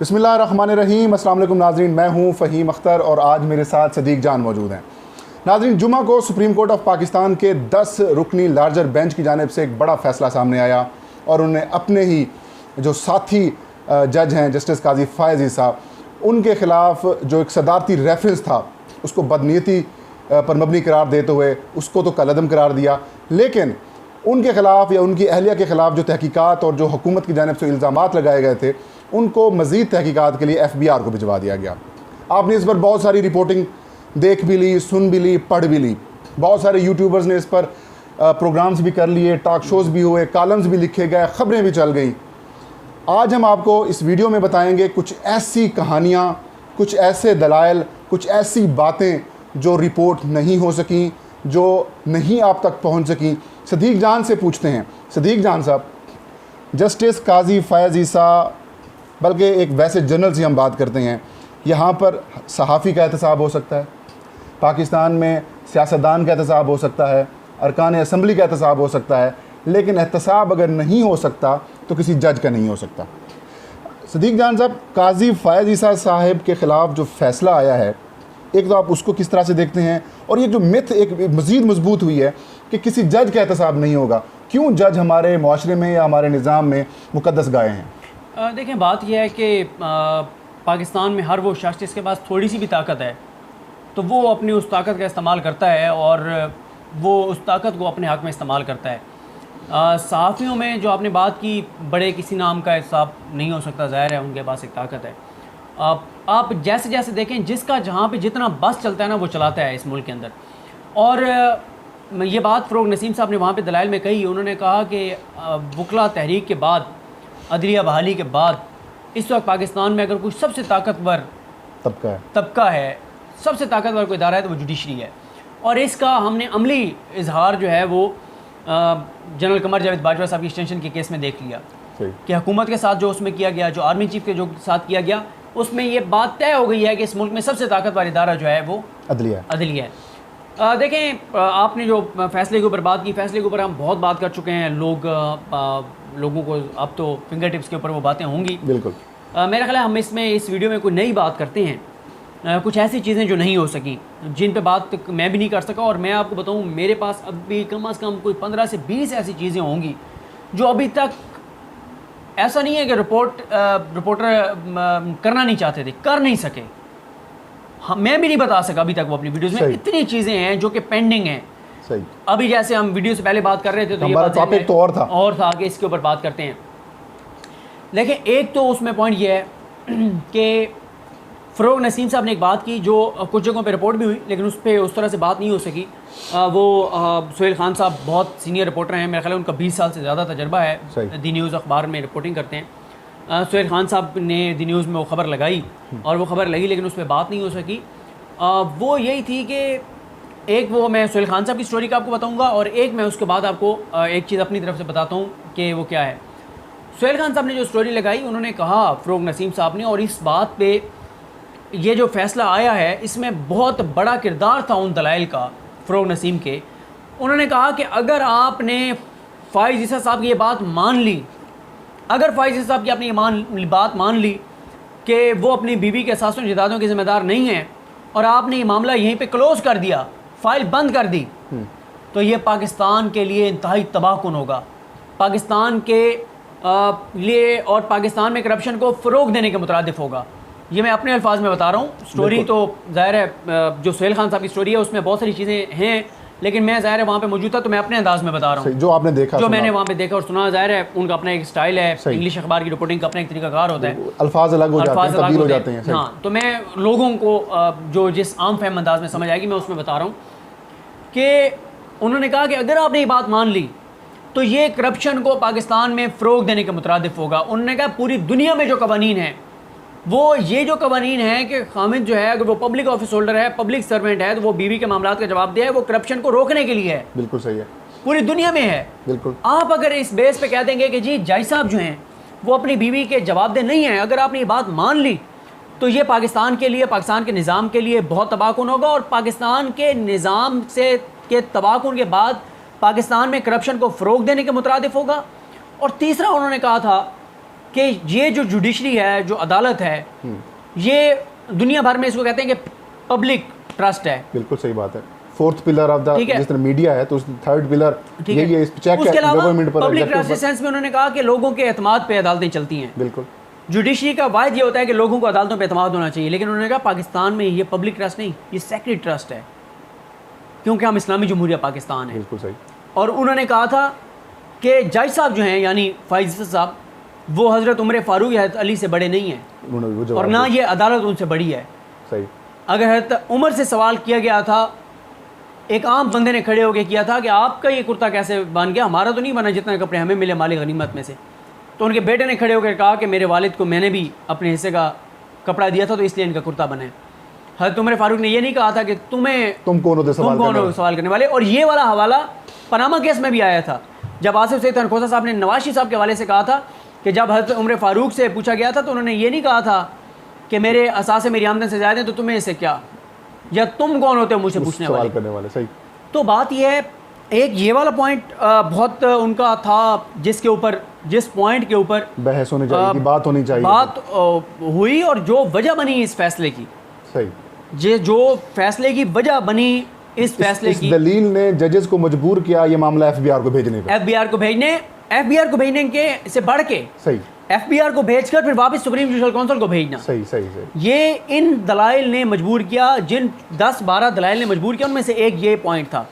बिस्मिल्लाहिर्रहमानिर्रहीम। अस्सलाम वालेकुम नाज़रीन, मैं हूँ फ़हीम अख्तर और आज मेरे साथ सदीक जान मौजूद हैं। नाज़रीन, जुमा को सुप्रीम कोर्ट ऑफ पाकिस्तान के 10 रुकनी लार्जर बेंच की जानिब से एक बड़ा फ़ैसला सामने आया और उन्हें अपने ही जो साथी जज हैं जस्टिस काजी फ़ायज़ ईसा, उनके ख़िलाफ़ जो एक सदारती रेफरेंस था उसको बदनीयती पर मबनी करार देते हुए उसको तो कलअदम करार दिया, लेकिन उनके ख़िलाफ़ या उनकी अहलिया के ख़िलाफ़ जो तहकीकात और जो हुकूमत की जानिब से इल्ज़ामात लगाए गए थे उनको मज़ीद तहकीकात के लिए FBI को भिजवा दिया गया। आपने इस पर बहुत सारी रिपोर्टिंग देख भी ली, सुन भी ली, पढ़ भी ली। बहुत सारे यूट्यूबर्स ने इस पर प्रोग्राम्स भी कर लिए, टॉक शोज़ भी हुए, कॉलम्स भी लिखे गए, ख़बरें भी चल गई। आज हम आपको इस वीडियो में बताएंगे कुछ ऐसी कहानियाँ, कुछ ऐसे दलाइल, कुछ ऐसी बातें जो रिपोर्ट नहीं हो सकी, जो नहीं आप तक पहुँच सकी। सदीक जान से पूछते हैं, सदीक जान साहब, जस्टिस काजी फ़ायज़ ईसा, बल्कि एक वैसे जनरल से हम बात करते हैं, यहाँ पर सहाफ़ी का एहतसाब हो सकता है, पाकिस्तान में सियासतदान का एहतसाब हो सकता है, अरकान असम्बली का एहतसाब हो सकता है, लेकिन एहतसाब अगर नहीं हो सकता तो किसी जज का नहीं हो सकता। सदीक जान साहब, काजी फ़ायज़ ईसा साहब के ख़िलाफ़ जो फ़ैसला आया है, एक तो आप उसको किस तरह से देखते हैं, और ये जो मिथ एक मज़ीद मजबूत हुई है कि किसी जज का एहतसाब नहीं होगा, क्यों जज हमारे माशरे में या हमारे निज़ाम में मुक़द्दस गाए हैं? देखें, बात यह है कि पाकिस्तान में हर वो शख्स जिसके पास थोड़ी सी भी ताकत है तो वो अपनी उस ताकत का इस्तेमाल करता है और वो उस ताकत को अपने हक़ में इस्तेमाल करता है। सहाफ़ियों में जो आपने बात की, बड़े किसी नाम का हिसाब नहीं हो सकता, ज़ाहिर है उनके पास एक ताकत है। आप जैसे जैसे देखें, जिसका जहाँ पे जितना बस चलता है ना वो चलाता है इस मुल्क के अंदर। और ये बात फ़रोग़ नसीम साहब ने वहाँ पे दलाइल में कही। उन्होंने कहा कि वकला तहरीक के बाद, अदलिया बहाली के बाद, इस वक्त पाकिस्तान में अगर कोई सबसे ताकतवर तबका है, सबसे ताकतवर कोई इदारा है तो वो जुडिशरी है। और इसका हमने अमली इजहार जो है वो जनरल कमर जावेद बाजवा साहब की एक्सटेंशन के केस में देख लिया कि हुकूमत के साथ जो उसमें किया गया, जो आर्मी चीफ के जो साथ किया गया, उसमें ये बात तय हो गई है कि इस मुल्क में सबसे ताकतवर इदारा जो है वो अदलिया है। देखें, आपने जो फ़ैसले के ऊपर बात की, फ़ैसले के ऊपर हम बहुत बात कर चुके हैं। लोगों को अब तो फिंगर टिप्स के ऊपर वो बातें होंगी। बिल्कुल। मेरा ख्याल है हम इसमें इस वीडियो में कोई नई बात करते हैं, कुछ ऐसी चीज़ें जो नहीं हो सकी, जिन पे बात मैं भी नहीं कर सका। और मैं आपको बताऊं, मेरे पास अभी कम अज़ कम कोई 15 से 20 ऐसी चीज़ें होंगी जो अभी तक ऐसा नहीं है कि रिपोर्टर करना नहीं चाहते थे, कर नहीं सके। मैं भी नहीं बता सका अभी तक वो अपनी वीडियोज़ में। इतनी चीज़ें हैं जो कि पेंडिंग हैं। सही। अभी जैसे हम वीडियो से पहले बात कर रहे थे तो हमारा टॉपिक तो और था कि इसके ऊपर बात करते हैं। लेकिन एक तो उसमें पॉइंट ये है कि फ़रोग़ नसीम साहब ने एक बात की जो कुछ जगहों पे रिपोर्ट भी हुई, लेकिन उस पर उस तरह से बात नहीं हो सकी। वो सुहेल खान साहब बहुत सीनियर रिपोर्टर हैं, मेरा ख्याल है उनका 20 साल से ज़्यादा तजर्बा है, दी न्यूज़ अखबार में रिपोर्टिंग करते हैं। सुहेल खान साहब ने दी न्यूज़ में वो ख़बर लगाई और वो ख़बर लगी, लेकिन उस पर बात नहीं हो सकी। वो यही थी कि एक वो मैं सुहेल खान साहब की स्टोरी का आपको बताऊंगा और एक मैं उसके बाद आपको एक चीज़ अपनी तरफ से बताता हूँ कि वो क्या है। सुहेल खान साहब ने जो स्टोरी लगाई, उन्होंने कहा फ़रोग़ नसीम साहब ने, और इस बात पे ये जो फ़ैसला आया है इसमें बहुत बड़ा किरदार था उन दलाइल का, फ़रोग़ नसीम के। उन्होंने कहा कि अगर आपने फ़ायज़ ईसा साहब की ये बात मान ली, अगर फ़ायज़ ईसा साहब की आपने ये बात मान ली कि वो अपनी बीवी के सासों जायदादों के ज़िम्मेदार नहीं हैं और आपने ये मामला यहीं पे क्लोज़ कर दिया, फ़ाइल बंद कर दी, तो ये पाकिस्तान के लिए इंतहाई तबाहकुन होगा, पाकिस्तान के लिए और पाकिस्तान में करप्शन को फ़रोग़ देने के मुतरादिफ होगा। ये मैं अपने अल्फाज में बता रहा हूँ। स्टोरी तो ज़ाहिर है जो सुहेल खान साहब की स्टोरी है उसमें बहुत सारी चीज़ें हैं, लेकिन मैं ज़ाहिर है वहाँ पे मौजूद था तो मैं अपने अंदाज़ में बता रहा हूँ जो आपने देखा, जो मैंने वहाँ पे देखा और सुना। ज़ाहिर है उनका अपना एक स्टाइल है, इंग्लिश अखबार की रिपोर्टिंग का अपना एक तरीकाकार होता है, अल्फाज अलग हो जाते हैं। हाँ, तो मैं लोगों को जो जिस आम फहम अंदाज में समझ आएगी मैं उसमें बता रहा हूँ कि उन्होंने कहा कि अगर आपने ये बात मान ली तो ये करप्शन को पाकिस्तान में फ़रोग़ देने के मुतरादिफ होगा। उन्होंने कहा पूरी दुनिया में जो कवानीन है वो ये जो कवानीन है कि खामिद जो है अगर वो पब्लिक ऑफिस होल्डर है, पब्लिक सर्वेंट है, तो वो बीवी के मामलात का जवाब दिया है, वो करप्शन को रोकने के लिए है। बिल्कुल सही है, पूरी दुनिया में है। बिल्कुल। आप अगर इस बेस पे कह देंगे कि जी जज साहब जो हैं वो अपनी बीवी के जवाबदेह नहीं हैं, अगर आपने ये बात मान ली तो ये पाकिस्तान के लिए, पाकिस्तान के निज़ाम के लिए बहुत तबाहकुन होगा और पाकिस्तान के निज़ाम से के तबाहकुन के बाद पाकिस्तान में करप्शन को फ़रोग़ देने के मुतरादिफ होगा। और तीसरा उन्होंने कहा था कि ये जो जुडिशरी है, जो अदालत है, ये दुनिया भर में इसको कहते हैं कि पब्लिक ट्रस्ट है। बिल्कुल सही बात है। फोर्थ पिलर ऑफ द, ठीक है। जिस तरह मीडिया है तो थर्ड पिलर यही है, इस चेक उसके अलावा गवर्नमेंट पर, पब्लिक ट्रस्ट के सेंस में उन्होंने कहा कि लोगों के एतमाद पे अदालतें चलती हैं। बिल्कुल। जुडिशरी का वायद ये होता है कि लोगों को अदालतों पे एतमाद होना चाहिए, लेकिन उन्होंने कहा पाकिस्तान में ये पब्लिक ट्रस्ट नहीं, ये सेक्रेट ट्रस्ट है, क्योंकि हम इस्लामी जमहूरिया पाकिस्तान है। बिल्कुल सही। और उन्होंने कहा था कि जज साहब जो हैं यानी फैज़ल साहब, वो हज़रत उमर फारूक या हज़रत अली से बड़े नहीं हैं, और ना ये अदालत उनसे बड़ी है। सही। अगर हज़रत उमर से सवाल किया गया था, एक आम बंदे ने खड़े होकर किया था कि आपका ये कुर्ता कैसे बन गया, हमारा तो नहीं बना जितना कपड़े हमें मिले मालिक गनीमत में से। तो उनके बेटे ने खड़े होकर कहा कि मेरे वालिद को मैंने भी अपने हिस्से का कपड़ा दिया था, तो इसलिए इनका कुर्ता बना है। हज़रत उमर फारूक ने ये नहीं कहा था कि तुम कौन हो सवाल करने वाले। और ये वाला हवाला पनामा केस में भी आया था, जब आसिफ सईद तनखोसा साहब ने नवाज शरीफ साहब के हवाले से कहा था कि जब हज़रत उमर फारूक से पूछा गया था तो उन्होंने ये नहीं कहा था कि मेरे असासे मेरी आमदन से ज़्यादा हैं तो तुम्हें इससे क्या, या तुम कौन होते हो मुझसे पूछने वाले, करने वाले। सही। तो बात यह है, एक ये वाला पॉइंट बहुत उनका था, जिसके ऊपर, जिस पॉइंट के ऊपर बहस होनी चाहिए, बात होनी चाहिए, बात हुई, और जो वजह बनी इस फैसले की, सही, जो फैसले की वजह बनी इस फैसले की, दलील ने जजेस को मजबूर किया ये मामला एफबीआर को भेजने पे, एफबीआर को भेजने के से बढ़ के, सही, एफबीआर को भेजकर फिर वापस सुप्रीम जुडिशल काउंसिल को भेजना, सही सही सही, ये इन दलाइल ने मजबूर किया, जिन 10-12 दलाइल ने मजबूर किया, उनमें से एक ये पॉइंट था।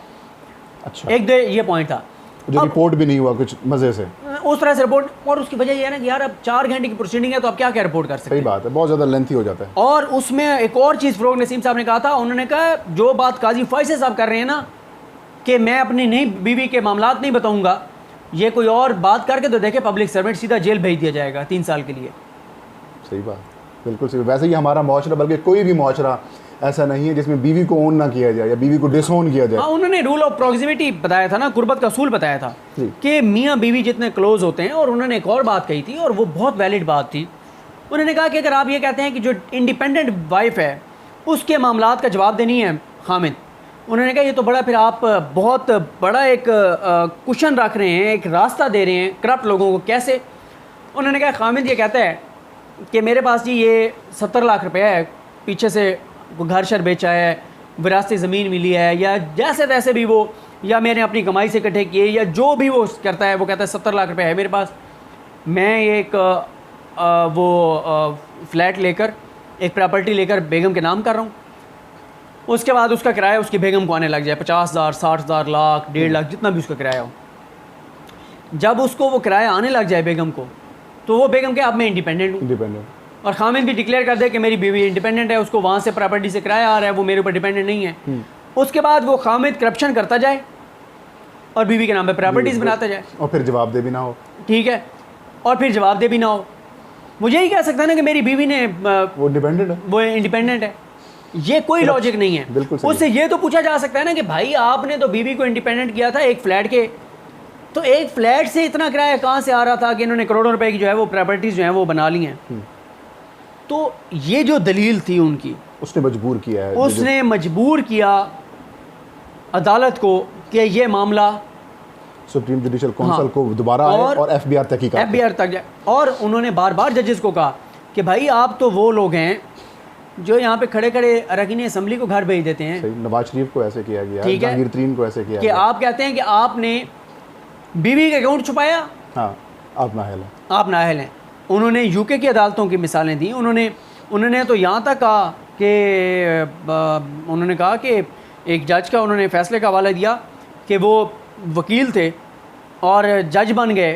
अच्छा, एक ये पॉइंट था जो रिपोर्ट भी नहीं हुआ कुछ मजे से, उस तरह से रिपोर्ट, और उसकी वजह यह है ना कि यार अब 4 घंटे की प्रोसीडिंग है तो अब क्या क्या रिपोर्ट कर सकते हैं। सही बात है, बहुत ज़्यादा लेंथी हो जाता है। और उसमें एक और चीज़ फ़रोग नसीम साहब ने कहा था, उन्होंने कहा जो बात काजी फैसल साहब कर रहे हैं ना कि मैं अपनी नई बीवी के मामलात नहीं बताऊंगा, ये कोई और बात करके तो देखे पब्लिक सर्वेंट सीधा जेल भेज दिया जाएगा 3 साल के लिए। सही बात, बिल्कुल सही। वैसे ही हमारा मुआशरा, बल्कि कोई भी मुआशरा ऐसा नहीं है जिसमें बीवी को ओन ना किया जाए या बीवी को डिसओन किया जाए। हाँ, उन्होंने रूल ऑफ प्रॉक्सिमिटी बताया था ना, कुर्बत का असूल बताया था कि मियाँ बीवी जितने क्लोज होते हैं। और उन्होंने एक और बात कही थी और वो बहुत वैलिड बात थी। उन्होंने कहा कि अगर आप ये कहते हैं कि जो इंडिपेंडेंट वाइफ है उसके मामलात का जवाब देनी है हामिद, उन्होंने कहा ये तो बड़ा, फिर आप बहुत बड़ा एक कुशन रख रहे हैं, एक रास्ता दे रहे हैं करप्ट लोगों को। कैसे? उन्होंने कहा हामिद ये कहता है कि मेरे पास जी ये 70 लाख रुपया है, पीछे से वो घर शर बेचा है, विरासती ज़मीन मिली है, या जैसे तैसे भी वो, या मैंने अपनी कमाई से इकट्ठे किए, या जो भी वो करता है, वो कहता है 70 लाख रुपये है मेरे पास, मैं एक फ्लैट लेकर, एक प्रॉपर्टी लेकर बेगम के नाम कर रहा हूँ। उसके बाद उसका किराया उसकी बेगम को आने लग जाए 50,000, 60,000, लाख, 1.5 लाख, जितना भी उसका किराया हो। जब उसको वो किराया आने लग जाए बेगम को, तो वो बेगम के अब मैं इंडिपेंडेंट हूँ, और खामिद भी डिक्लेयर कर दे कि मेरी बीवी इंडिपेंडेंट है, उसको वहाँ से प्रॉपर्टी से किराया आ रहा है, वो मेरे ऊपर डिपेंडेंट नहीं है। उसके बाद वो खामिद करप्शन करता जाए और बीवी के नाम पे प्रॉपर्टीज़ बनाता जाए, और फिर जवाबदेही भी ना हो। ठीक है, और फिर जवाबदेही भी ना हो। मुझे यही कह सकता है ना कि मेरी बीवी ने वो इंडिपेंडेंट है, वो इंडिपेंडेंट है। ये कोई लॉजिक नहीं है। उससे ये तो पूछा जा सकता है ना कि भाई आपने तो बीवी को इंडिपेंडेंट किया था एक फ्लैट के, तो एक फ्लैट से इतना किराया कहाँ से आ रहा था कि इन्होंने करोड़ों रुपए की जो है वो प्रॉपर्टीज़ जो है वो बना ली हैं। तो ये जो दलील थी उनकी, उसने मजबूर किया है, उसने मजबूर किया अदालत को कि ये मामला सुप्रीम जुडिशल काउंसिल को दोबारा आए और एफबीआर तक जाए। और उन्होंने बार बार जजेस को कहा कि भाई आप तो वो लोग हैं जो यहाँ पे खड़े खड़े अरकान असेंबली को घर भेज देते हैं। नवाज शरीफ को ऐसे किया गया, जहांगीर तरीन को ऐसे किया कि आप कहते हैं कि आपने बीवी का अकाउंट छुपाया, हाँ आप नाअहल हैं। उन्होंने यूके की अदालतों की मिसालें दी। उन्होंने तो यहाँ तक कहा कि उन्होंने कहा कि एक जज का उन्होंने फैसले का हवाला दिया कि वो वकील थे और जज बन गए,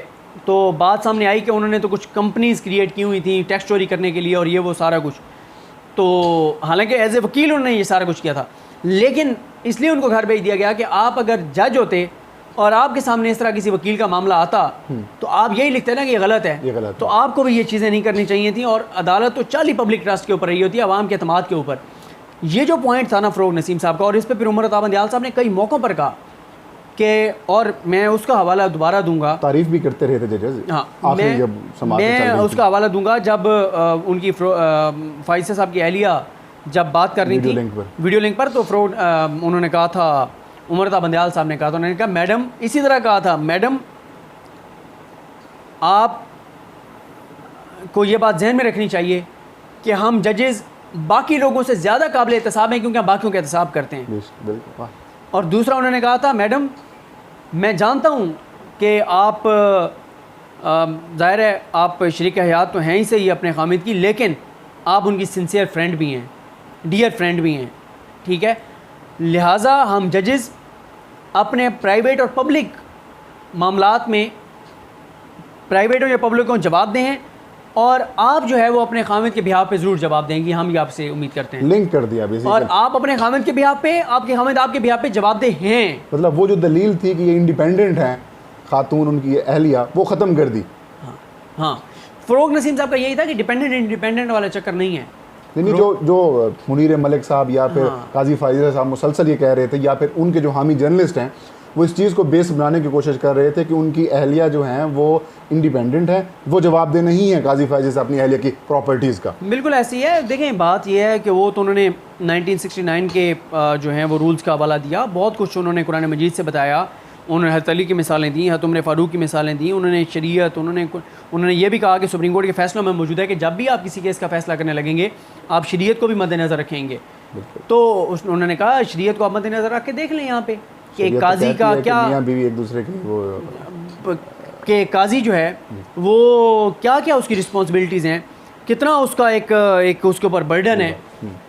तो बात सामने आई कि उन्होंने तो कुछ कंपनीज़ क्रिएट की हुई थी टैक्स चोरी करने के लिए और ये वो सारा कुछ। तो हालांकि एज ए वकील उन्होंने ये सारा कुछ किया था, लेकिन इसलिए उनको घर भेज दिया गया कि आप अगर जज होते और आपके सामने इस तरह किसी वकील का मामला आता तो आप यही लिखते ना कि ये गलत है, तो आपको भी ये चीज़ें नहीं करनी चाहिए थी। और अदालत तो 40 पब्लिक ट्रस्ट के ऊपर रही होती है, आवाम के अतमाद के ऊपर। ये जो पॉइंट था ना फ़रोग नसीम साहब का, और इस पर फिर उमर अता बंदियाल साहब ने कई मौक़ों पर कहा कि, और मैं उसका हवाला दोबारा दूंगा, तारीफ़ भी करते रहे थे जजेस। हाँ, मैं उसका हवाला दूंगा जब उनकी फैसल साहब की अहलिया जब बात कर रही थी वीडियो लिंक पर, तो उन्होंने कहा था, उमर अता बंदियाल साहब ने कहा था, उन्होंने कहा मैडम, इसी तरह कहा था, मैडम आप को ये बात जहन में रखनी चाहिए कि हम जजेस बाकी लोगों से ज़्यादा काबिल एहतसाब हैं क्योंकि हम बाकियों का एहतसाब करते हैं। बिल्कुल। और दूसरा उन्होंने कहा था, मैडम मैं जानता हूँ कि आप ज़ाहिर है आप शरीक हयात तो हैं ही सही अपने खामिद की, लेकिन आप उनकी सिंसियर फ्रेंड भी हैं, डियर फ्रेंड भी हैं, ठीक है। लिहाजा हम जजेस अपने प्राइवेट और पब्लिक मामलात में प्राइवेट और या पब्लिक को जवाब दें हैं, और आप जो है वो अपने खामिद के बिहाफ पे ज़रूर जवाब देंगे, हम ये आपसे उम्मीद करते हैं। लिंक कर दिया बेसिकली। और आप अपने खामिद के बिहाफ पे, आपके खामिद आपके बिहाफ पे जवाबदेह हैं। मतलब वो जो दलील थी कि ये इंडिपेंडेंट हैं खातून, उनकी अहलिया, वो ख़त्म कर दी। हाँ, फ़रोग नसीम साहब का यही था कि डिपेंडेंट इंडिपेंडेंट वाला चक्कर नहीं है। नहीं, जो मुनीर मलिक साहब या फिर काजी फाइज़ साहब मुसलसल ये कह रहे थे, या फिर उनके जो हामी जर्नलिस्ट हैं वो इस चीज़ को बेस बनाने की कोशिश कर रहे थे कि उनकी अहलिया जो हैं वो इंडिपेंडेंट हैं, वो जवाबदेह नहीं है काजी फाइज़ से अपनी अहलिया की प्रॉपर्टीज़ का। बिल्कुल ऐसी है। देखें बात यह है कि वो तो उन्होंने 1969 के जो हैं वो रूल्स का हवाला दिया, बहुत कुछ उन्होंने कुरान मजीद से बताया, उन्होंने हज़रत अली की मिसालें दी, हज़रत उमर फ़ारूक की मिसालें दी, उन्होंने शरीयत, उन्होंने ये भी कहा कि सुप्रीम कोर्ट के फैसलों में मौजूद है कि जब भी आप किसी केस का फ़ैसला करने लगेंगे आप शरीयत को भी मद्देनज़र रखेंगे। तो उन्होंने कहा शरीयत को आप मद्देनज़र रख के देख लें यहाँ पे कि काजी का क्या, मियां बीवी एक दूसरे की वो कि काजी जो है वो क्या क्या उसकी रिस्पॉन्सिबिलिटीज़ हैं, कितना उसका एक उसके ऊपर बर्डन है।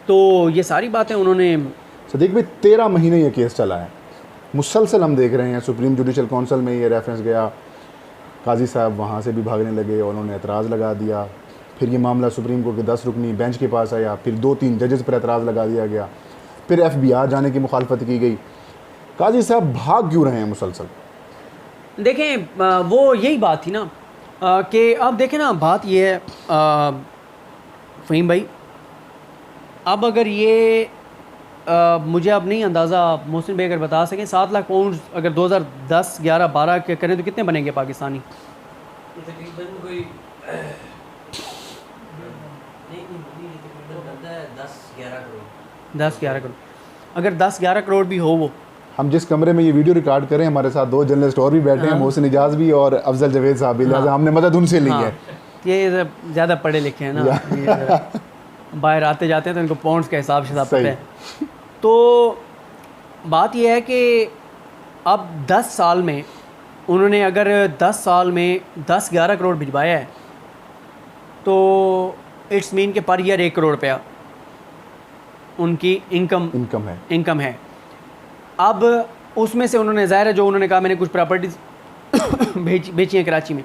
तो ये सारी बातें उन्होंने। सदीक भाई 13 महीने ये केस चला है, मुसलसल हम देख रहे हैं। सुप्रीम जुडिशल काउंसिल में ये रेफरेंस गया, काजी साहब वहाँ से भी भागने लगे और उन्होंने एतराज़ लगा दिया, फिर ये मामला सुप्रीम कोर्ट के 10 रुकनी बेंच के पास आया, फिर 2-3 जजेस पर एतराज़ लगा दिया गया, फिर FBI जाने की मुखालफत की गई। काजी साहब भाग क्यों रहे हैं मुसलसल? देखें वो यही बात थी ना कि अब देखें ना, बात ये है फ़हीम भाई, अब अगर ये मुझे अब नहीं अंदाज़ा, मोहसिन भाई अगर बता सकें, 7 लाख पाउंड अगर 2010, 11, 12 के करें तो कितने बनेंगे पाकिस्तानी? तकरीबन कोई 10-11 करोड़। अगर 10-11 करोड़ भी हो, वो हम जिस कमरे में ये वीडियो रिकॉर्ड करें, हमारे साथ 2 जर्नलिस्ट और भी बैठे हैं, मोहसिन इजाज़ भी और अफजल जवेद साहब भी, लिहाजा हमने मदद उनसे ली है। ये ज़्यादा पढ़े लिखे हैं ना, बाहर आते जाते हैं तो इनको पाउंड्स के हिसाब से पता है। तो बात यह है कि अब 10 साल में उन्होंने अगर 10 साल में 10-11 करोड़ भिजवाया है तो इट्स मीन के पर ईयर 1 करोड़ रुपया उनकी इनकम है। अब उसमें से उन्होंने ज़ाहिर है जो उन्होंने कहा मैंने कुछ प्रॉपर्टीज़ बेची हैं कराची में,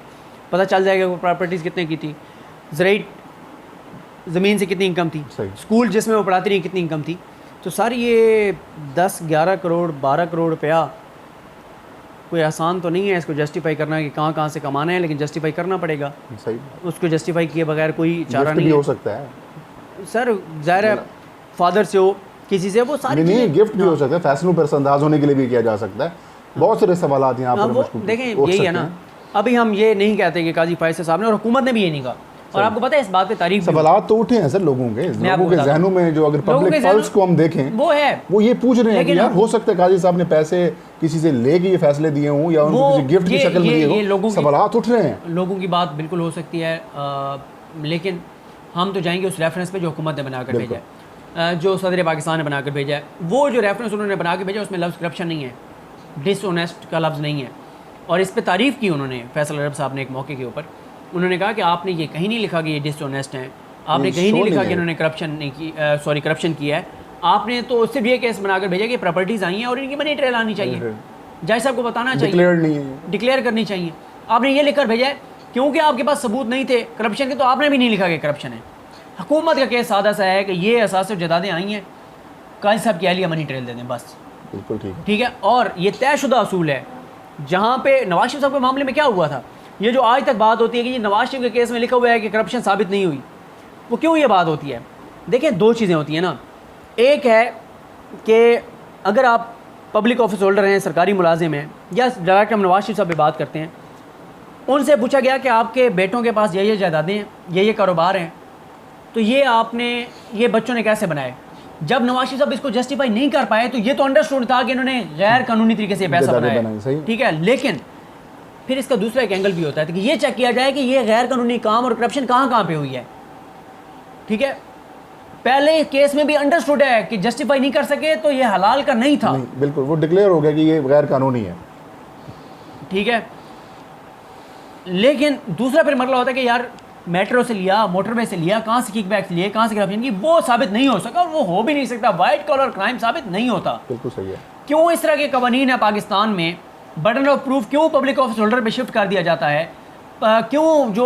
पता चल जाएगा वो प्रॉपर्टीज़ कितने की थी, ज़राई ज़मीन से कितनी इनकम थी, स्कूल जिसमें वो पढ़ाती रही कितनी इनकम थी। तो सारी ये 10-11 करोड़ 12 करोड़ रुपया कोई आसान तो नहीं है इसको जस्टिफाई करना कि कहाँ से कमाना है, लेकिन जस्टिफाई करना पड़ेगा। सही, उसको जस्टिफाई किए बगैर कोई चारा नहीं हो सकता है सर। ज़ाहिर है फादर से हो किसी से, वो सारी नहीं गिफ्ट भी हो सकता है, फैसलों पर अंदाज होने के लिए भी किया जा सकता है। बहुत सारे सवाल यहाँ पर देखें, यही है ना। अभी हम ये नहीं कहते कि काजी फाइज़ साहब ने और हुकूमत ने भी ये नहीं कहा, और आपको पता है इस बात पे तारीफ सवालात तो उठे हैं सर लोगों के जहनों में, जो अगर पब्लिक पल्स को हम देखें वो ये पूछ रहे हैं कि यार हो सकता है काजी साहब ने पैसे किसी से लेके ये फैसले दिए हों या उनको किसी गिफ्ट की शक्ल में दिए हों। सवालात उठ रहे हैं, लोगों की बात बिल्कुल हो सकती है, लेकिन हम तो जाएंगे उस रेफरेंस पे जो हुकूमत ने बनाकर भेजा है, जो सदर पाकिस्तान ने बनाकर भेजा है। वो जो रेफरेंस उन्होंने बना के भेजा उसमें लफ्ज़ करप्शन नहीं है, डिसऑनेस्ट का लफ्ज़ नहीं है। और इस पर तारीफ़ की उन्होंने फैसल अरब साहब ने एक मौके के ऊपर, उन्होंने कहा कि आपने ये कहीं नहीं लिखा कि ये डिसऑनेस्ट हैं, आपने कहीं नहीं लिखा कि इन्होंने करप्शन नहीं की, करप्शन किया है। आपने तो सिर्फ ये केस बनाकर भेजा कि प्रॉपर्टीज़ आई हैं और इनकी मनी ट्रेल आनी चाहिए, जज साहब को बताना चाहिए, डिक्लेयर करनी चाहिए। आपने ये लिखकर भेजा है क्योंकि आपके पास सबूत नहीं थे करप्शन के, तो आपने भी नहीं लिखा कि करप्शन है। हुकूमत का केस सादा सा है कि ये असास जदादें आई हैं, काजी साहब की अहलिया मनी ट्रेल दे दें बस, बिल्कुल ठीक है। और ये तयशुदा असूल है। जहाँ पे नवाज शरीफ साहब के मामले में क्या हुआ था, ये जो आज तक बात होती है कि ये नवाज शरीफ के केस में लिखा हुआ है कि करप्शन साबित नहीं हुई, वो क्यों ये बात होती है? देखिए 2 चीज़ें होती हैं ना। एक है कि अगर आप पब्लिक ऑफिस होल्डर हैं, सरकारी मुलाजिम हैं, या डायरेक्ट हम नवाज शरीफ साहब पे बात करते हैं, उनसे पूछा गया कि आपके बेटों के पास ये जायदादें हैं, ये कारोबार हैं, तो ये आपने ये बच्चों ने कैसे बनाए? जब नवाज शरीफ साहब इसको जस्टिफाई नहीं कर पाए तो ये तो अंडरस्टूड था कि इन्होंने गैर कानूनी तरीके से पैसा बनाया, ठीक है। लेकिन फिर इसका दूसरा एक एंगल भी होता है कि ये चेक किया जाए कि ये गैर कानूनी काम और करप्शन कहाँ कहाँ पे हुई है। ठीक है, पहले केस में भी अंडरस्टूड है कि जस्टिफाई नहीं कर सके तो ये हलाल का नहीं था। नहीं, बिल्कुल वो डिक्लेयर हो गया कि ये गैर कानूनी है। ठीक है, लेकिन दूसरा फिर मसला होता है कि यार मेट्रो से लिया, मोटरवे से लिया, कहाँ से किकबैक्स लिए, कहाँ से करप्शन की, वो साबित नहीं हो सका और वो हो भी नहीं सकता। वाइट कॉलर क्राइम साबित नहीं होता। बिल्कुल सही है। क्यों इस तरह के कवानीन है पाकिस्तान में? बर्डन ऑफ प्रूफ क्यों पब्लिक ऑफिस होल्डर पे शिफ्ट कर दिया जाता है? क्यों जो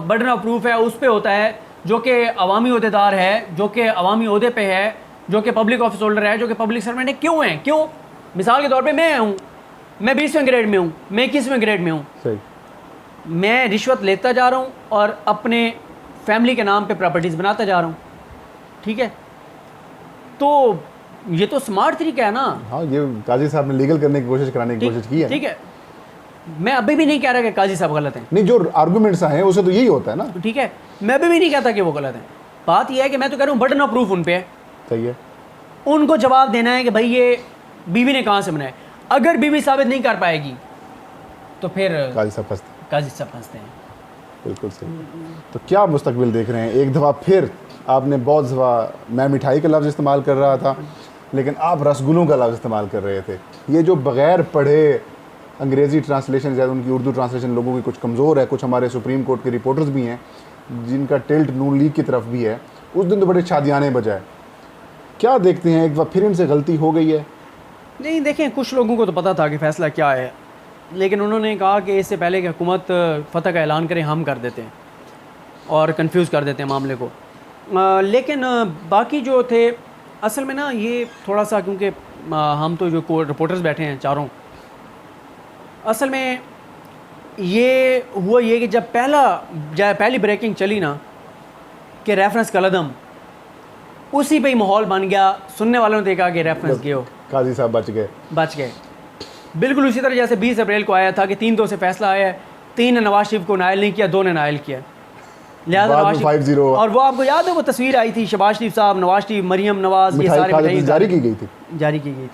बर्डन ऑफ प्रूफ है उस पे होता है जो कि अवामी अहदेदार है, जो कि अवामी अहदे पे है, जो कि पब्लिक ऑफिस होल्डर है, जो कि पब्लिक सर्वेंट है? क्यों है? क्यों? मिसाल के तौर पे मैं हूँ, मैं 20वें ग्रेड में हूँ, मैं 21वें ग्रेड में हूँ, सही, मैं रिश्वत लेता जा रहा हूँ और अपने फैमिली के नाम पे प्रॉपर्टीज़ बनाता जा रहा हूँ। ठीक है, तो ये तो स्मार्ट तरीका है ना। हाँ, ये काजी साहब ने लीगल करने की कोशिश कराने की कोशिश की है। ठीक है, मैं अभी भी नहीं कह रहा कि काजी साहब गलत हैं। नहीं, जो आर्गूमेंट्स हैं उसे तो यही होता है ना। ठीक है, मैं अभी भी नहीं कहता कि वो गलत हैं। बात यह है कि मैं तो कह रहा हूँ बर्डन ऑफ प्रूफ उन पे है। सही है। उनको जवाब देना है कि भाई ये बीवी ने कहाँ से बनाया। अगर बीवी साबित नहीं कर पाएगी तो फिर काजी साहब फंसते हैं। काजी साहब फंसते हैं। बिल्कुल सही। तो क्या मुस्तकबिल देख रहे हैं? एक दफ़ा फिर आपने बहुत दफ़ा मैं मिठाई का लफ्ज़ इस्तेमाल कर रहा था, लेकिन आप रसगुल्लों का लफ्ज़ इस्तेमाल कर रहे थे। ये जो बग़ैर पढ़े अंग्रेज़ी ट्रांसलेशन, ज़्यादा उनकी उर्दू ट्रांसलेशन लोगों की कुछ कमज़ोर है, कुछ हमारे सुप्रीम कोर्ट के रिपोर्टर्स भी हैं जिनका टिल्ट नून लीग की तरफ भी है, उस दिन तो बड़े शादियाने बजाए। क्या देखते हैं, एक बार फिर इनसे गलती हो गई है? नहीं, देखें, कुछ लोगों को तो पता था कि फ़ैसला क्या है, लेकिन उन्होंने कहा कि इससे पहले कि हुकूमत फ़तह का ऐलान करे हम कर देते हैं और कंफ्यूज कर देते हैं मामले को। लेकिन बाकी जो थे असल में ना, ये थोड़ा सा, क्योंकि हम तो जो रिपोर्टर्स बैठे हैं चारों, असल में ये हुआ ये कि जब पहली ब्रेकिंग चली ना कि रेफरेंस कलदम, उसी पे ही माहौल बन गया। सुनने वालों ने देखा कि रेफरेंस गए हो, काजी साहब बच गए। बिल्कुल उसी तरह जैसे 20 अप्रैल को आया था कि 3-2 से फैसला आया है, 3 ने नवाज शरीफ को नायल नहीं किया, 2 ने नायल किया, लिहाजा नवाज शरीफ 5-0। और वो आपको याद है वो तस्वीर आई थी, शहबाज शरीफ साहब, नवाज शरीफ, मरियम नवाज, ये सारे मिठाई जारी की गई थी।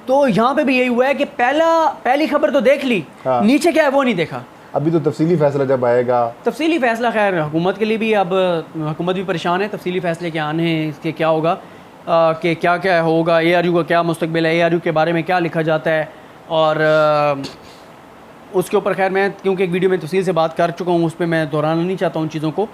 तो यहाँ पे भी यही हुआ है कि पहली खबर तो देख ली, हाँ। नीचे क्या है वो नहीं देखा। अभी तो तफसीली फैसला जब आएगा, तफसीली फ़ैसला खैर हुकूमत के लिए भी, अब हुकूमत भी परेशान है तफसीली फ़ैसले के आने हैं, इसके क्या होगा, कि क्या क्या होगा, ARU का क्या मुस्तकबिल है, ARU के बारे में क्या लिखा जाता है, और उसके ऊपर खैर मैं क्योंकि एक वीडियो में तफसील से बात कर चुका हूँ, उस पर मैं दोहराना नहीं चाहता उन चीज़ों को।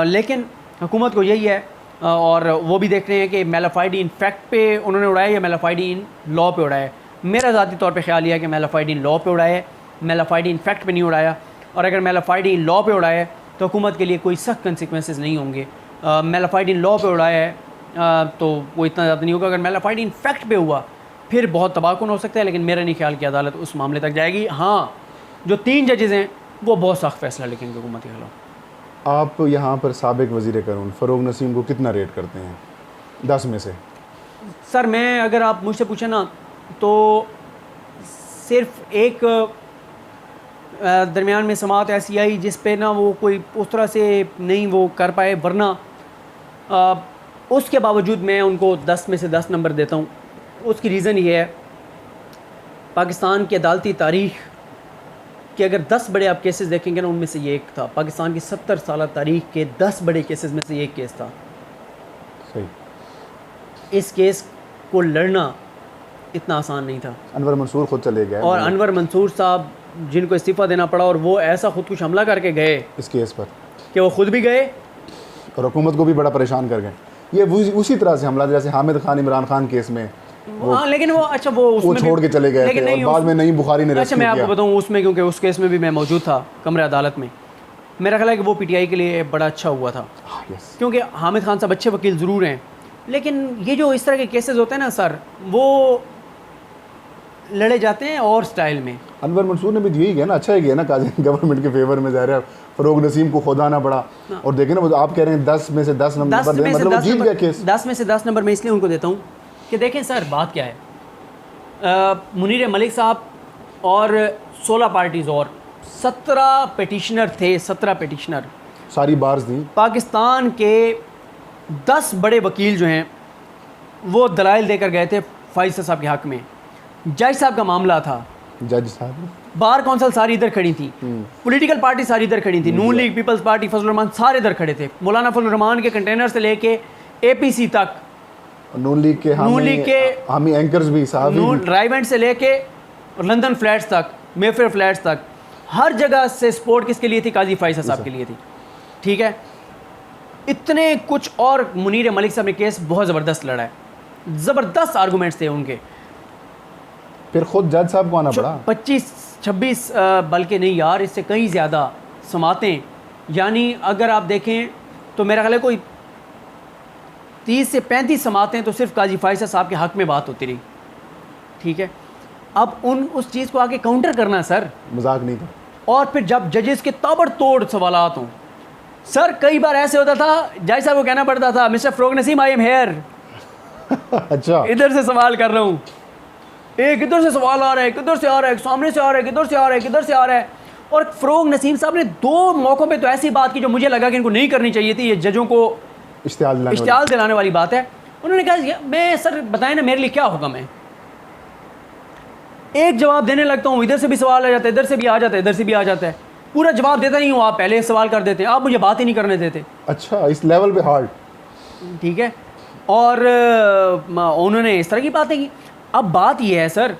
लेकिन हुकूमत को यही है, और वो भी देख रहे हैं कि मेलाफाइडी इन फैक्ट पे उन्होंने उड़ाया या मेलाफाइडी इन लॉ पे उड़ाया। मेरा ज़ाती तौर पे ख्याल यह है कि मेलाफाइडी इन लॉ पे उड़ाया है, मेलाफाइडी इन फैक्ट पे नहीं उड़ाया। और अगर मेलाफाइडी इन लॉ पे उड़ाया है तो हुकूमत के लिए कोई सख्त कंसिक्वेंसेस नहीं होंगे। मेलाफाइडी इन लॉ पे उड़ाया है तो वो इतना ज़्यादा नहीं होगा। अगर मेलाफाइडी इन फैक्ट पे हुआ फिर बहुत तबाहकुन हो सकता है, लेकिन मेरा नहीं ख्याल कि अदालत उस मामले तक जाएगी। हाँ, जो 3 जजेस हैं वो बहुत सख्त फैसला लिखेंगे हुकूमत के खिलाफ। आप यहाँ पर साबिक वज़ीर क़ानून फ़रूग नसीम को कितना रेट करते हैं 10 में से? सर मैं, अगर आप मुझसे पूछें ना, तो सिर्फ एक दरमियान में समात ऐसी आई जिस पे ना वो कोई उस तरह से नहीं वो कर पाए, वरना उसके बावजूद मैं उनको 10 में से 10 नंबर देता हूँ। उसकी रीज़न ये है, पाकिस्तान की अदालती तारीख़ कि अगर 10 बड़े आप केसेस देखेंगे ना, उनमें से ये एक था। पाकिस्तान की 70 साल तारीख़ के 10 बड़े केसेस में से एक केस था। सही। इस केस को लड़ना इतना आसान नहीं था। अनवर मंसूर खुद चले गए, और अनवर मंसूर साहब जिनको इस्तीफ़ा देना पड़ा, और वो ऐसा खुदकुश हमला करके गए इस केस पर कि वो खुद भी गए और हुकूमत को भी बड़ा परेशान कर गए। ये उसी तरह से हमला जैसे हामिद खान इमरान खान केस में, हाँ, लेकिन वो अच्छा वो छोड़ के चले गए थे और बाद में नईम बुखारी ने अच्छा मैं आपको बताऊँ उसमें, क्योंकि उस केस में भी मैं मौजूद था कमरे अदालत में, मेरा ख्याल है कि वो PTI के लिए बड़ा अच्छा हुआ था। क्योंकि हामिद खान साहब अच्छे वकील ज़रूर हैं, लेकिन ये जो इस तरह के केसेस होते हैं ना सर, वो लड़े जाते हैं और स्टाइल में। अनवर मंसूर ने भी यही किया ना, अच्छा ही किया ना, काजी गवर्नमेंट के फेवर में जा रहा है। फ़रूग नसीम को खुद आना पड़ा। और देखें ना, वो आप कह रहे हैं 10 में से 10 नंबर, मतलब जीत गया केस। 10 में से 10 नंबर मैं इसलिए उनको देता हूँ कि देखें सर, बात क्या है, मुनीर मलिक साहब और 16 पार्टीज़ और 17 पिटिशनर थे, 17 पिटिशनर, सारी बार्स थी। पाकिस्तान के 10 बड़े वकील जो हैं वो दलाइल देकर गए थे फैसल साहब के हक़ में। जज साहब का मामला था, जज साहब बार कौंसिल सारी इधर खड़ी थी, पॉलिटिकल पार्टी सारी इधर खड़ी थी, नून लीग, पीपल्स पार्टी, फजल रहमान सारे इधर खड़े थे। मौलाना फजल रहमान के कंटेनर से लेके APC तक, नून लीग के हामी एंकर्स भी साहब, रायवेंट से लेके लंदन फ्लैट्स तक, मेफेयर फ्लैट्स तक, हर जगह से सपोर्ट किसके लिए थी? काजी फाइसा साहब के लिए थी। ठीक है, इतने कुछ, और मुनीर मलिक साहब ने केस बहुत ज़बरदस्त लड़ा है, ज़बरदस्त आर्गूमेंट्स थे उनके। फिर खुद जज साहब को आना पड़ा, 25-26 बल्कि नहीं यार, इससे कहीं ज़्यादा समातें, यानी अगर आप देखें तो मेरा ख्याल है कोई 30 से 35 समातें तो सिर्फ काजी फाइसा साहब के हक़ में बात होती रही। ठीक है, अब उस चीज़ को आके काउंटर करना सर मजाक नहीं था। और फिर जब जजेस के ताबड़तोड़ सवालात हों सर, कई बार ऐसे होता था जज साहब को कहना पड़ता था mister Farogh Naseem I am here अच्छा, इधर से सवाल कर रहा हूँ, एक इधर से सवाल आ रहा है, किधर से आ रहा है, सामने से आ रहा है, किधर से आ रहा है, किधर से आ रहा है। और फ़रोग नसीम साहब ने 2 मौक़ों पे तो ऐसी बात की जो मुझे लगा कि इनको नहीं करनी चाहिए थी, ये जजों को इश्तियाल दिलाने वाली बात है। उन्होंने कहा मैं सर बताएं ना मेरे लिए क्या होगा, मैं एक जवाब देने लगता हूँ, इधर से भी सवाल आ जाता है, इधर से भी आ जाता है, इधर से भी आ जाता है, पूरा जवाब देता नहीं हूँ, आप पहले सवाल कर देते हैं, आप मुझे बात ही नहीं करने देते। अच्छा, इस लेवल पे हार्ड। ठीक है, और उन्होंने इस तरह की बातें की। अब बात यह है सर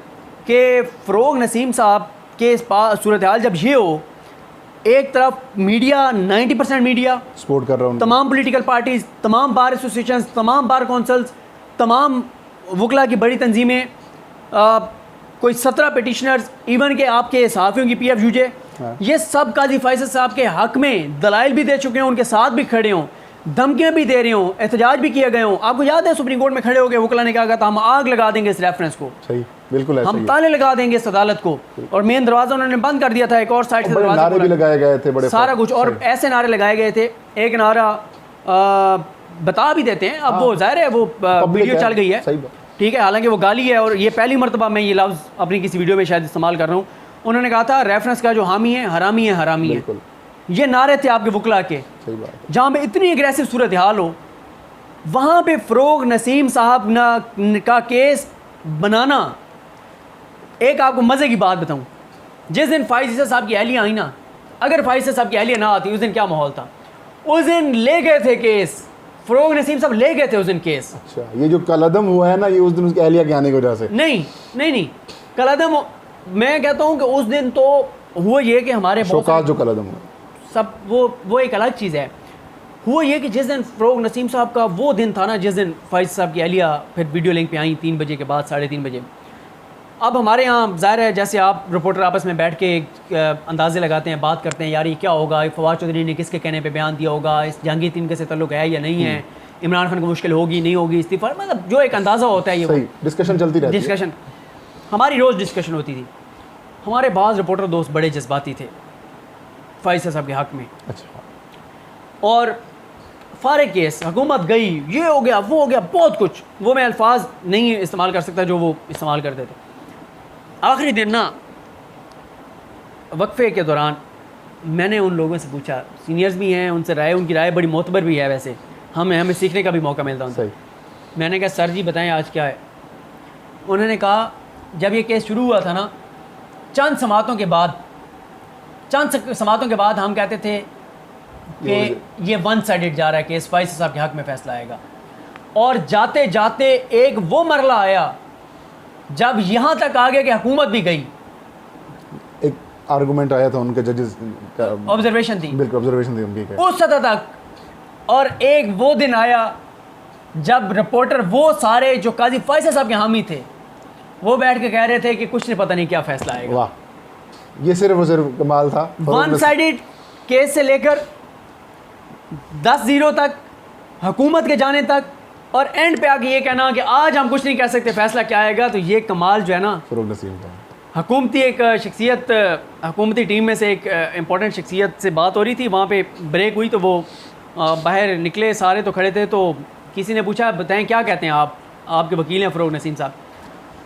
कि फ़रोग नसीम साहब के सूरत हाल जब ये हो, एक तरफ मीडिया 90% मीडिया सपोर्ट कर रहा हूँ, तमाम पॉलिटिकल पार्टीज, तमाम बार एसोसिएशंस, तमाम बार कौंसल्स, तमाम वकला की बड़ी तंजीमें, कोई 17 पिटिशनर्स, इवन के आपके सहाफ़ियों की PFUJ, ये सब काजी फाइसा साहब के हक़ में दलाइल भी दे चुके हों, उनके साथ भी खड़े हों, धमकियाँ भी दे रहे हों, एहतजाज भी किए गए हों। आपको याद है सुप्रीम कोर्ट में खड़े हो गए वकला ने कहा था हम आग लगा देंगे इस रेफरेंस को, सही, बिल्कुल ऐसा हम ताले लगा देंगे इस अदालत को, और मेन दरवाज़ा उन्होंने बंद कर दिया था, एक और साइड से नारे भी लगाए गए थे बड़े, सारा कुछ, और ऐसे नारे लगाए गए थे। एक नारा बता भी देते हैं, अब वो ज़ाहिर है वो वीडियो चल गई है, ठीक है, हालांकि वो गाली है, और ये पहली मरतबा मैं ये लफ्ज़ अपनी किसी वीडियो में शायद इस्तेमाल कर रहा हूँ। उन्होंने कहा था रेफरेंस का जो हामी है हरामी है, हरामी है। ये नारे थे आपके वकला के, जहाँ पे इतनी एग्रेसिव सूरत हाल हो, वहाँ पे फ़रोग नसीम साहब का केस बनाना। एक आपको मज़े की बात बताऊँ, जिस दिन फाइज़ साहब की अहलिया आई ना, अगर फाइज़ साहब की अहलिया ना आती उस दिन क्या माहौल था। उस दिन ले गए थे केस, फ़रोग नसीम साहब ले गए थे उस दिन केस। अच्छा, ये जो कलअदम हुआ है ना, ये उस दिन उसकी अहलिया के आने की वजह से नहीं कलअदम, मैं कहता हूँ कि उस दिन तो हुआ ये कि हमारे शौकात जो कलअदम हुआ सब वो एक अलग चीज़ है। हुआ ये कि जिस दिन फ़रोग नसीम साहब का वो दिन था ना, जिस दिन फाइज़ साहब की अहलिया फिर वीडियो लिंक पे आई 3 बजे के बाद, 3:30 बजे। अब हमारे यहाँ ज़ाहिर है जैसे आप रिपोर्टर आपस में बैठ के अंदाज़े लगाते हैं, बात करते हैं, यार ये क्या होगा, फवाद चौधरी ने किसके कहने पे बयान दिया होगा, इस जहांगीर तिनके से ताल्लुक़ है या नहीं है, इमरान खान को मुश्किल होगी नहीं होगी इस्तीफ़ा, मतलब जो एक अंदाज़ा होता है, ये डिस्कशन चलती रहती है। डिस्कशन हमारी रोज़ डिस्कशन होती थी। हमारे बाज़ रिपोर्टर दोस्त बड़े जज्बाती थे फाइज़ साहब के हक़ में। अच्छा, और फारे केस, हुकूमत गई, ये हो गया, वो हो गया, बहुत कुछ, वो मैं अल्फाज नहीं इस्तेमाल कर सकता जो वो इस्तेमाल करते थे। आखिरी दिन ना, वक्फे के दौरान मैंने उन लोगों से पूछा, सीनियर्स भी हैं, उनसे राय, उनकी राय बड़ी मोतबर भी है, वैसे हमें सीखने का भी मौका मिलता उनसे। मैंने कहा सर जी बताएं आज क्या है। उन्होंने कहा जब ये केस शुरू हुआ था ना, चंद समातों के बाद हम कहते थे कि ये वन साइडेड जा रहा है केस, फाइज़ साहब के हक़ में फ़ैसला आएगा, और जाते जाते एक वो मरला आया जब यहाँ तक आ गया कि हुकूमत भी गई। एक आर्गूमेंट आया था उनके जजेस का, ऑब्जर्वेशन थी, बिल्कुल ऑब्जर्वेशन थी उनकी उस सतह तक। और एक वो दिन आया जब रिपोर्टर वो सारे जो काजी फाइज़ साहब के हामी थे, वो बैठ के कह रहे थे कि कुछ नहीं, पता नहीं क्या फ़ैसला आएगा। वाह, ये सिर्फ और सिर्फ कमाल था। वन साइडेड केस से लेकर 10-0 तक, हुकूमत के जाने तक, और एंड पे आके ये कहना कि आज हम कुछ नहीं कह सकते, फैसला क्या आएगा। तो ये कमाल जो है ना फ़रोग नसीम का, हुकूमती एक शख्सियत, हुकूमती टीम में से एक इम्पॉर्टेंट शख्सियत से बात हो रही थी, वहाँ पे ब्रेक हुई तो वो बाहर निकले, सारे तो खड़े थे, तो किसी ने पूछा बताएं क्या कहते हैं आप, आपके वकील हैं फ़रोग नसीम साहब।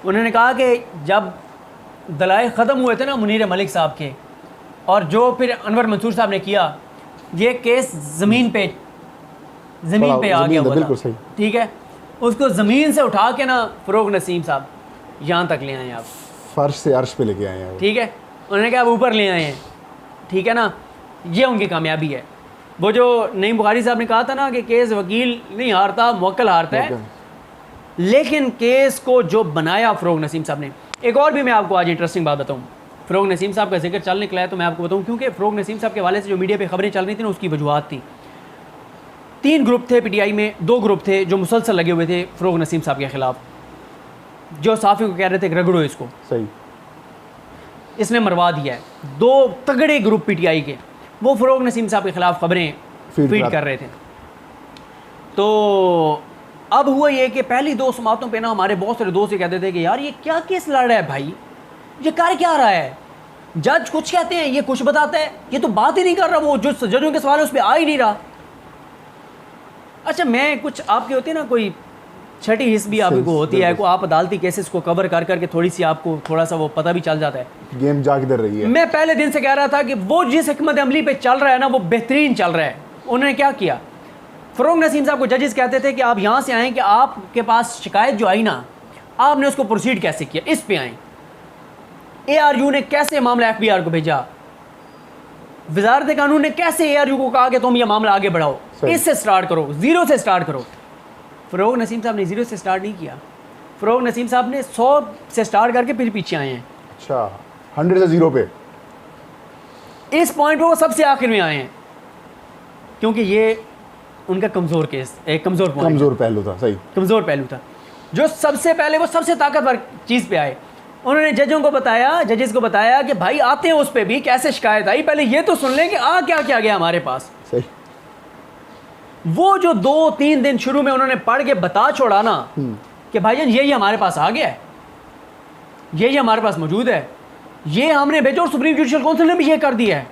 उन्होंने कहा कि जब दलाइल ख़त्म हुए थे ना मुनीर मलिक साहब के, और जो फिर अनवर मंसूर साहब ने किया, ये केस ज़मीन पे आ गया हुआ था, ठीक है, उसको ज़मीन से उठा के ना फ़रोग नसीम साहब यहाँ तक ले आए, आप फर्श से अर्श पे लेके आए हैं, ठीक है। उन्होंने कहा अब ऊपर ले आए हैं, ठीक है ना, ये उनकी कामयाबी है। वो जो नईम बुखारी साहब ने कहा था ना कि केस वकील नहीं हारता, मुवक्किल हारता है, लेकिन केस को जो बनाया फ़रोग नसीम साहब ने। एक और भी मैं आपको आज इंटरेस्टिंग बात बताऊँ, फ़रोग नसीम साहब का जिक्र चल निकला है तो मैं आपको बताऊँ, क्योंकि फ़रोग नसीम साहब के हवाले से जो मीडिया पे खबरें चल रही थी ना, उसकी वजूहत थी। 3 ग्रुप थे PTI में, 2 ग्रुप थे जो मुसलसल लगे हुए थे फ़रोग नसीम साहब के ख़िलाफ़, जो साफ़ी को कह रहे थे कि रगड़ो इसको, सही, इसने मरवा दिया है। 2 तगड़े ग्रुप PTI के वो फ़रोग नसीम साहब के ख़िलाफ़ खबरें फीड कर रहे थे। तो अब हुआ ये कि पहली 2 समातों पे ना हमारे बहुत सारे दोस्त ये कहते थे कि यार ये क्या केस लड़ रहा है भाई, ये कर क्या रहा है, जज कुछ कहते हैं ये कुछ बताता है, ये तो बात ही नहीं कर रहा, वो जो जजों के सवाल है उस पर आ ही नहीं रहा। अच्छा, मैं कुछ आपकी होती है ना कोई छठी हिस्स भी आपको होती है, को आप अदालती केसेस को कवर कर करके थोड़ी सी आपको थोड़ा सा वो पता भी चल जाता है, गेम जा किधर रही है। मैं पहले दिन से कह रहा था कि वो जिस हिकमत अमली पे चल रहा है ना वो बेहतरीन चल रहा है। उन्होंने क्या किया, फ़रोग नसीम साहब को जजेस कहते थे कि आप यहाँ से आएँ कि आपके पास शिकायत जो आई ना, आपने उसको प्रोसीड कैसे किया, इस पे आएँ। ARU ने कैसे मामला FBR को भेजा, वजारत कानून ने कैसे ARU को कहा कि तुम ये मामला आगे बढ़ाओ, इससे स्टार्ट करो, ज़ीरो से स्टार्ट करो। फ़रोग नसीम साहब ने ज़ीरो से स्टार्ट नहीं किया, फ़रोग नसीम साहब ने 100 से स्टार्ट करके फिर पीछे आए हैं। अच्छा, 100 से 0 पे, इस पॉइंट पे वो सबसे आखिर में आए हैं, क्योंकि ये उनका कमज़ोर केस, एक कमज़ोर पहलू था। सही, कमज़ोर पहलू था। जो सबसे पहले वो सबसे ताकतवर चीज़ पे आए, उन्होंने जजों को बताया, जजेस को बताया कि भाई आते हैं उस पर भी कैसे शिकायत आई, पहले ये तो सुन लें कि क्या क्या गया हमारे पास। सही, वो जो 2-3 दिन शुरू में उन्होंने पढ़ के बता छोड़ा ना कि भाईजान ये हमारे पास आ गया है, ये हमारे पास मौजूद है, ये हमने भेजो, और सुप्रीम जुडिशल काउंसिल ने भी ये कर दिया है,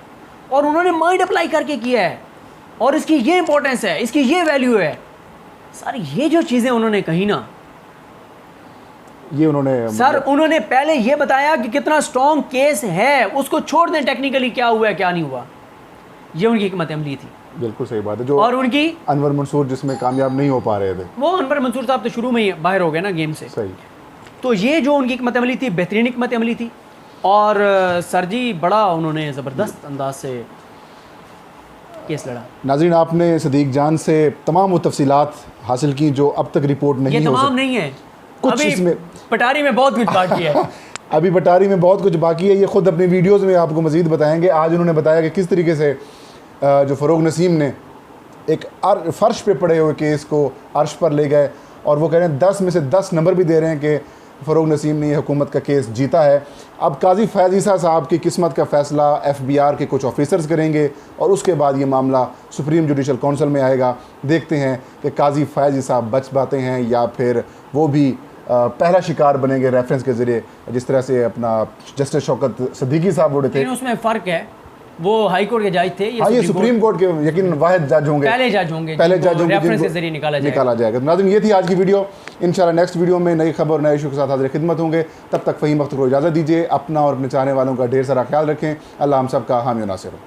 और उन्होंने माइंड अप्लाई करके किया है, और इसकी ये इंपॉर्टेंस है, इसकी ये वैल्यू है, सारी ये जो चीज़ें उन्होंने कही ना, ये उन्होंने सर उन्होंने पहले ये बताया कि कितना स्ट्रॉन्ग केस है, उसको छोड़ दें टेक्निकली क्या हुआ है क्या नहीं हुआ, ये उनकी हिकमत अमली थी। बिल्कुल सही बात है। जो और उनकी अनवर मंसूर जिसमें कामयाब नहीं हो पा रहे थे, वो अनवर मंसूर साहब तो शुरू में ही बाहर हो गए ना गेम से। सही, तो ये जो उनकी हिकमत अमली थी, बेहतरीन हिकमत अमली थी, और सर जी बड़ा उन्होंने ज़बरदस्त अंदाज से केस लड़ा। नाज़रीन, आपने सदीक जान से तमाम वो तफसीलात हासिल की जो अब तक रिपोर्ट नहीं ये हो तमाम नहीं है, कुछ अभी इसमें पटारी में बहुत कुछ बाकी है। अभी पटारी में बहुत कुछ बाकी है, ये खुद अपनी वीडियोस में आपको मज़ीद बताएंगे। आज उन्होंने बताया कि किस तरीके से जो फ़रोग नसीम ने एक फ़र्श पे पड़े हुए केस को अर्श पर ले गए, और वो कह रहे हैं 10 में से 10 नंबर भी दे रहे हैं कि फ़रोग नसीम ने ये हुकूमत का केस जीता है। अब काजी फैज़ ईसा साहब की किस्मत का फ़ैसला FBR के कुछ ऑफिसर्स करेंगे, और उसके बाद ये मामला सुप्रीम जुडिशल काउंसिल में आएगा। देखते हैं कि काजी फैज़ ईसा बच पाते हैं या फिर वो भी पहला शिकार बनेंगे रेफरेंस के ज़रिए, जिस तरह से अपना जस्टिस शौकत सिद्दीकी साहब उड़े थे। उसमें फ़र्क है, वो हाई कोर्ट के जज थे, ये सुप्रीम कोर्ट के यकीन वाहिद जज होंगे, पहले जज होंगे रेफरेंस के जरिए निकाला जाएगा। तो नाज़रीन, ये थी आज की वीडियो। इंशाल्लाह नेक्स्ट वीडियो में नई खबर नए इशू के साथ हाजिर खिदमत होंगे। तब तक फ़हीम अख्तर को इजाज़त दीजिए। अपना और अपने चाहने वालों का ढेर सारा ख्याल रखें। अल्लाह हम सब का हामी और नासिर हो।